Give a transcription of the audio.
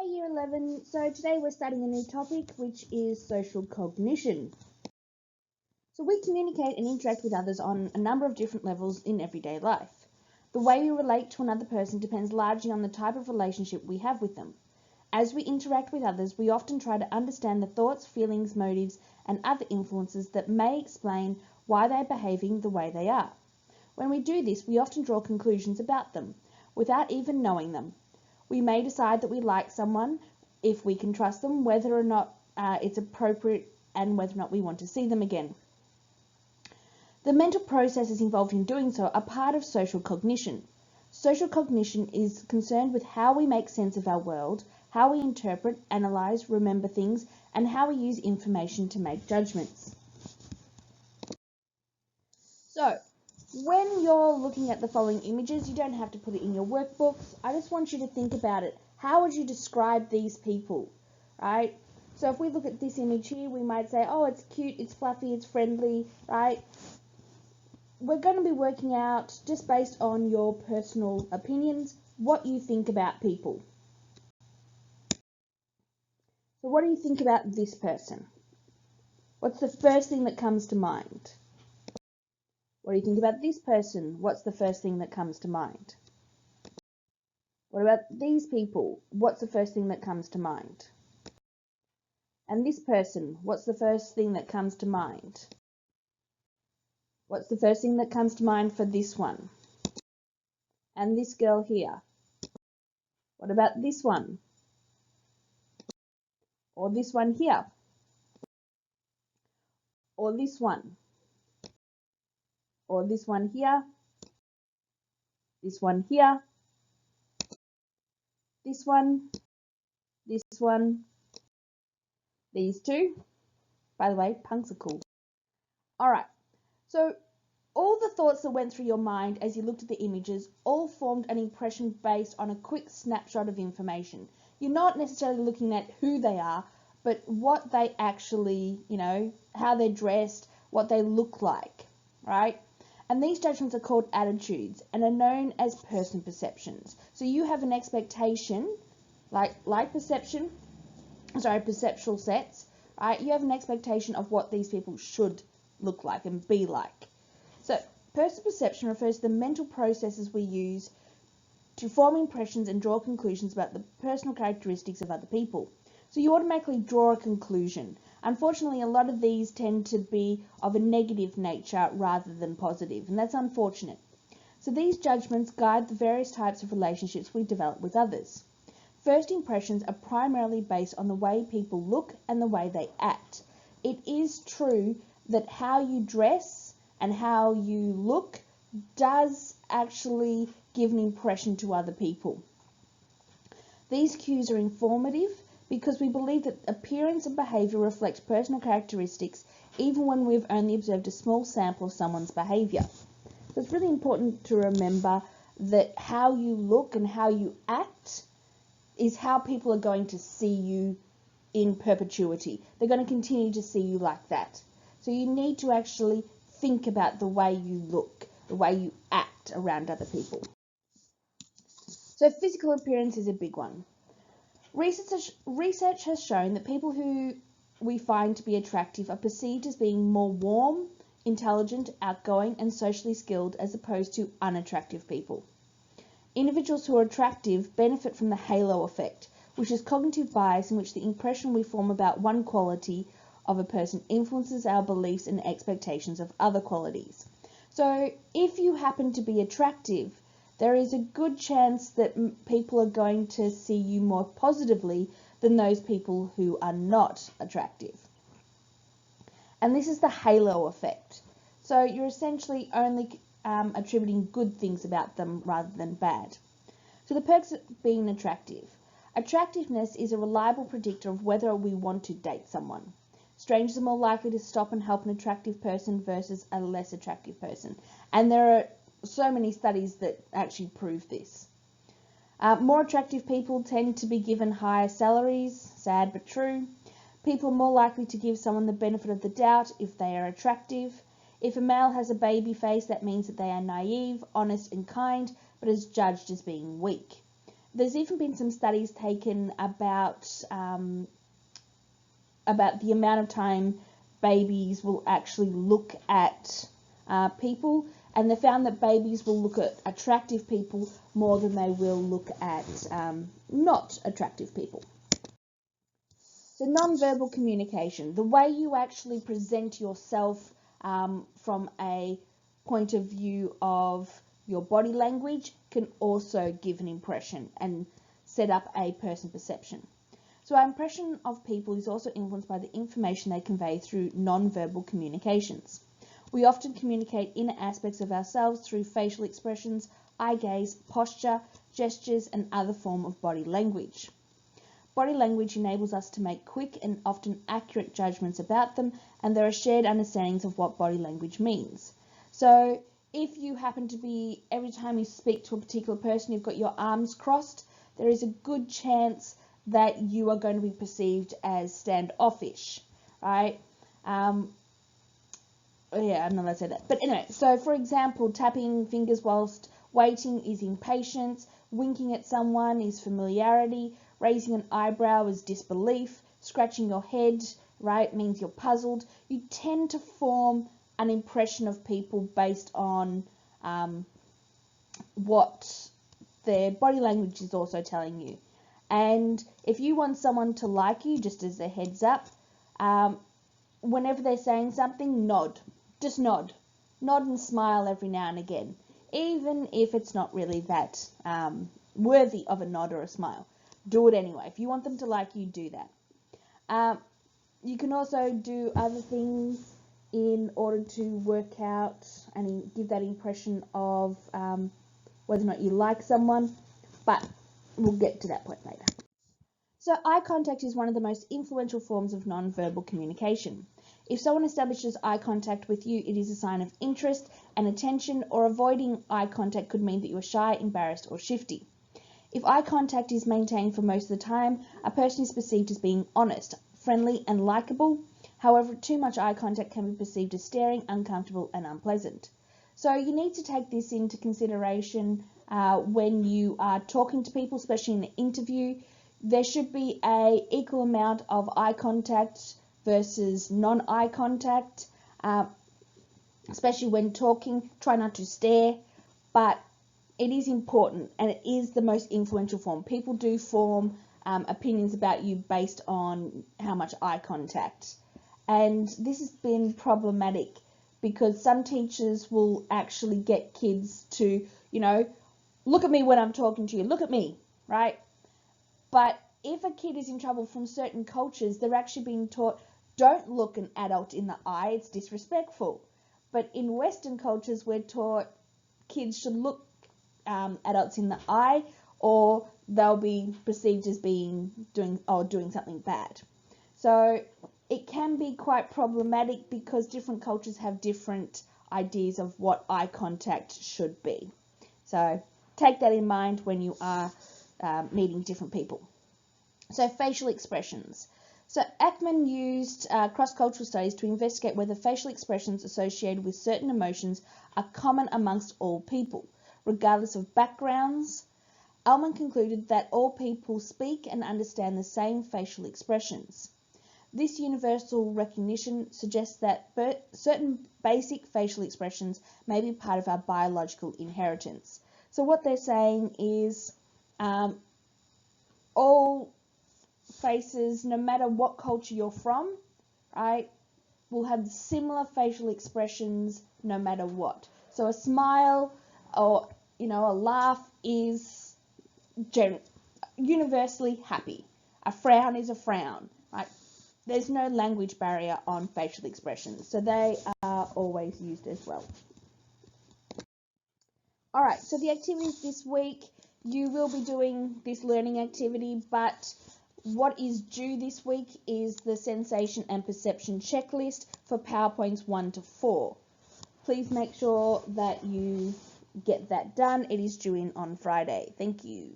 Year 11. So today we're starting a new topic, which is social cognition. So we communicate and interact with others on a number of different levels in everyday life. The way we relate to another person depends largely on the type of relationship we have with them. As we interact with others, we often try to understand the thoughts, feelings, motives, and other influences that may explain why they're behaving the way they are. When we do this, we often draw conclusions about them, without even knowing them. We may decide that we like someone if we can trust them, whether or not it's appropriate, and whether or not we want to see them again. The mental processes involved in doing so are part of social cognition. Social cognition is concerned with how we make sense of our world, how we interpret, analyse, remember things, and how we use information to make judgments. So, when you're looking at the following images, you don't have to put it in your workbooks. I just want you to think about it. How would you describe these people, right? So if we look at this image here, we might say, oh, it's cute, it's fluffy, it's friendly, right? We're going to be working out, just based on your personal opinions, what you think about people. So what do you think about this person? What's the first thing that comes to mind? What do you think about this person? What's the first thing that comes to mind? What about these people? What's the first thing that comes to mind? And this person, what's the first thing that comes to mind? What's the first thing that comes to mind for this one? And this girl here. What about this one? Or this one here? Or this one? Or this one here? This one here? This one? This one? These two? By the way, punks are cool. Alright, so all the thoughts that went through your mind as you looked at the images all formed an impression based on a quick snapshot of information. You're not necessarily looking at who they are, but what they actually, how they're dressed, what they look like, right? And these judgments are called attitudes and are known as person perceptions. So you have an expectation, perceptual sets, right? You have an expectation of what these people should look like and be like. So person perception refers to the mental processes we use to form impressions and draw conclusions about the personal characteristics of other people. So you automatically draw a conclusion. Unfortunately, a lot of these tend to be of a negative nature rather than positive, and that's unfortunate. So these judgments guide the various types of relationships we develop with others. First impressions are primarily based on the way people look and the way they act. It is true that how you dress and how you look does actually give an impression to other people. These cues are informative because we believe that appearance and behaviour reflect personal characteristics even when we've only observed a small sample of someone's behaviour. So it's really important to remember that how you look and how you act is how people are going to see you in perpetuity. They're going to continue to see you like that. So you need to actually think about the way you look, the way you act around other people. So physical appearance is a big one. Research has shown that people who we find to be attractive are perceived as being more warm, intelligent, outgoing, and socially skilled as opposed to unattractive people. Individuals who are attractive benefit from the halo effect, which is cognitive bias in which the impression we form about one quality of a person influences our beliefs and expectations of other qualities. So if you happen to be attractive, there is a good chance that people are going to see you more positively than those people who are not attractive. And this is the halo effect. So you're essentially only attributing good things about them rather than bad. So the perks of being attractive. Attractiveness is a reliable predictor of whether we want to date someone. Strangers are more likely to stop and help an attractive person versus a less attractive person. And there are so many studies that actually prove this. More attractive people tend to be given higher salaries, sad but true. People are more likely to give someone the benefit of the doubt if they are attractive. If a male has a baby face, that means that they are naive, honest and kind, but is judged as being weak. There's even been some studies taken about the amount of time babies will actually look at people, and they found that babies will look at attractive people more than they will look at not attractive people. So nonverbal communication, the way you actually present yourself from a point of view of your body language can also give an impression and set up a person perception. So our impression of people is also influenced by the information they convey through nonverbal communications. We often communicate inner aspects of ourselves through facial expressions, eye gaze, posture, gestures, and other form of body language. Body language enables us to make quick and often accurate judgments about them, and there are shared understandings of what body language means. So if you happen to be, every time you speak to a particular person, you've got your arms crossed, there is a good chance that you are going to be perceived as standoffish, right? Yeah, I'm not allowed to say that. But anyway, so for example, tapping fingers whilst waiting is impatience, winking at someone is familiarity, raising an eyebrow is disbelief, scratching your head, right, means you're puzzled. You tend to form an impression of people based on what their body language is also telling you. And if you want someone to like you, just as a heads up, whenever they're saying something, nod. Just nod. Nod and smile every now and again, even if it's not really that worthy of a nod or a smile. Do it anyway. If you want them to like you, do that. You can also do other things in order to work out and give that impression of whether or not you like someone, but we'll get to that point later. So eye contact is one of the most influential forms of non-verbal communication. If someone establishes eye contact with you, it is a sign of interest and attention, or avoiding eye contact could mean that you are shy, embarrassed, or shifty. If eye contact is maintained for most of the time, a person is perceived as being honest, friendly, and likable. However, too much eye contact can be perceived as staring, uncomfortable, and unpleasant. So you need to take this into consideration when you are talking to people, especially in an interview. There should be an equal amount of eye contact versus non-eye contact, especially when talking. Try not to stare, but it is important, and it is the most influential form. People do form opinions about you based on how much eye contact. And this has been problematic because some teachers will actually get kids to, look at me when I'm talking to you, look at me, right? But if a kid is in trouble from certain cultures, they're actually being taught, don't look an adult in the eye, it's disrespectful. But in Western cultures, we're taught kids should look adults in the eye, or they'll be perceived as doing something bad. So it can be quite problematic because different cultures have different ideas of what eye contact should be. So take that in mind when you are meeting different people. So facial expressions. So Ackman used cross-cultural studies to investigate whether facial expressions associated with certain emotions are common amongst all people, regardless of backgrounds. Ullman concluded that all people speak and understand the same facial expressions. This universal recognition suggests that certain basic facial expressions may be part of our biological inheritance. So what they're saying is all faces, no matter what culture you're from, right, will have similar facial expressions no matter what. So a smile or, a laugh is universally happy. A frown is a frown, right? There's no language barrier on facial expressions, so they are always used as well. Alright, so the activities this week, you will be doing this learning activity, but what is due this week is the sensation and perception checklist for PowerPoints 1 to 4. Please make sure that you get that done. It is due in on Friday. Thank you.